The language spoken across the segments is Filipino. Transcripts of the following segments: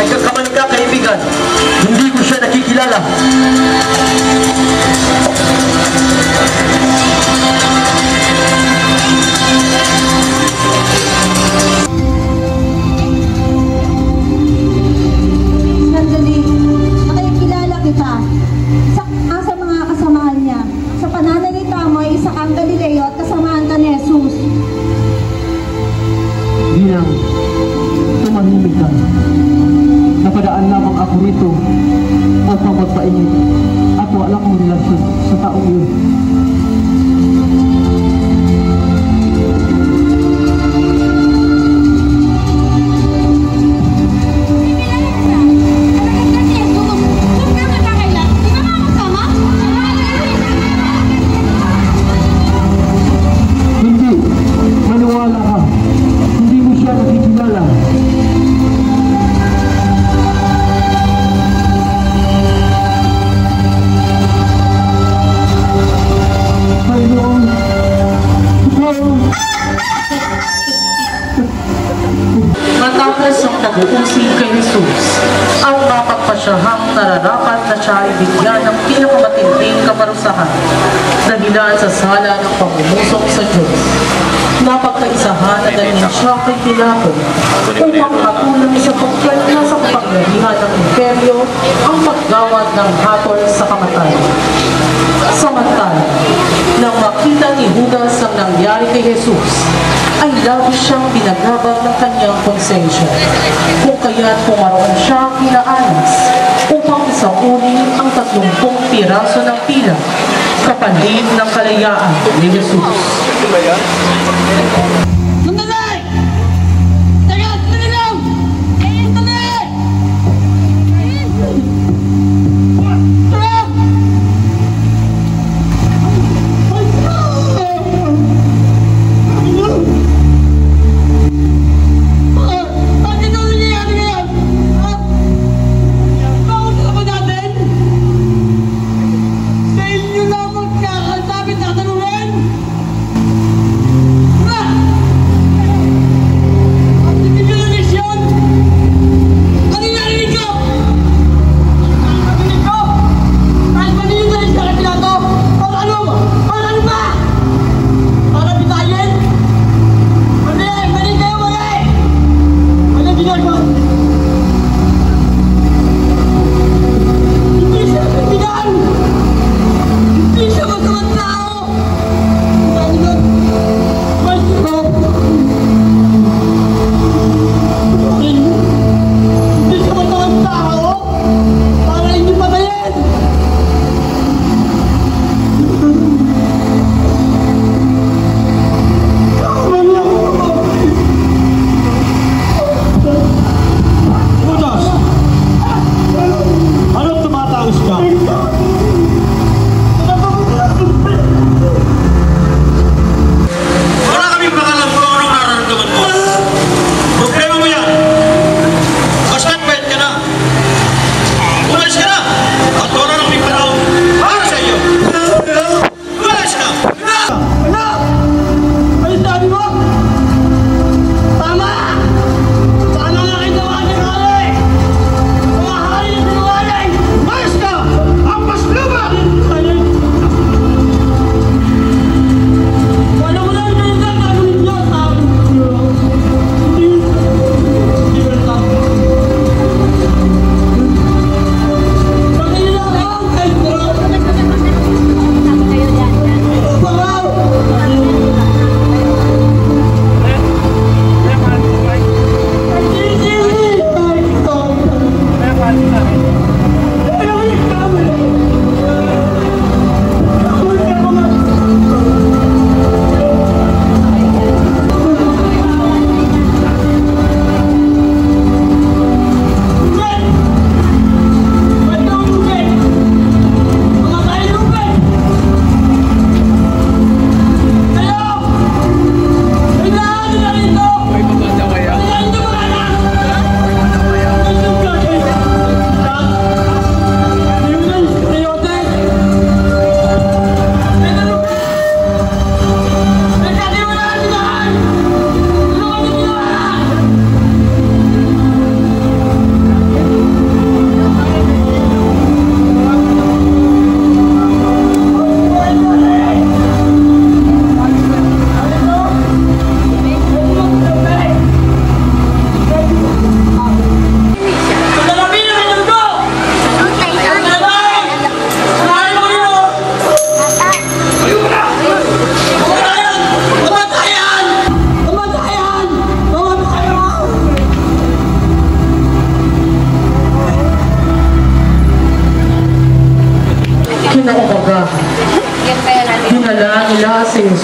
Nagkakamali ka, kaibigan. Hindi ko siya nakikilala. Sandali, nakikilala kita. Sa mga kasamahan niya. Sa pananalita mo ay isa kang Galileo at kasamahan ka ni Jesus. Bilang tumahimik ka. Napadaan lamang ako rito upang magpainit at wala akong relasyon sa taong iyon. Hindi, maniwala ka. Hindi mo siya nakikilala. Matapos ang pag-uusig kay Jesus, ang mapagpasyahang nararapat na siya ay bigyan ng pinakamatinding kaparusahan dahilan sa sala ng pangungusok sa Diyos. Napagkaisahan na ganin siya kay Pilato upang hatulan sa pagkanya sa kapangyarihan ng imperyo ang paggawad ng hatol sa kamatayan. Samantala, nang makita ni Judas ang nangyari kay Jesus, ay labis siyang binagabag ng kanyang konsensya. Kung kaya't pumaroon siya kina Anas upang isauli ang 30 piraso ng pila kapalit ng kalayaan ni Jesus. Sa inyo na magkakasabit na tanungan!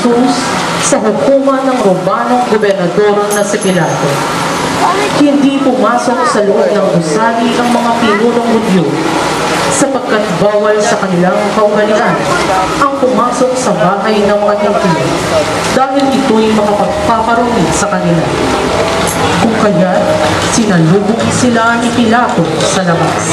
Jesus sa hukuman ng Romanong gobernador na si Pilato. Hindi pumasok sa loob ng gusali ang mga pinunong Hudyo sapagkat bawal sa kanilang kaugalian ang pumasok sa bahay ng mga Hintilo dahil ito'y makapagpaparumi sa kanila. Kung kaya, sinalubong sila ni Pilato sa labas.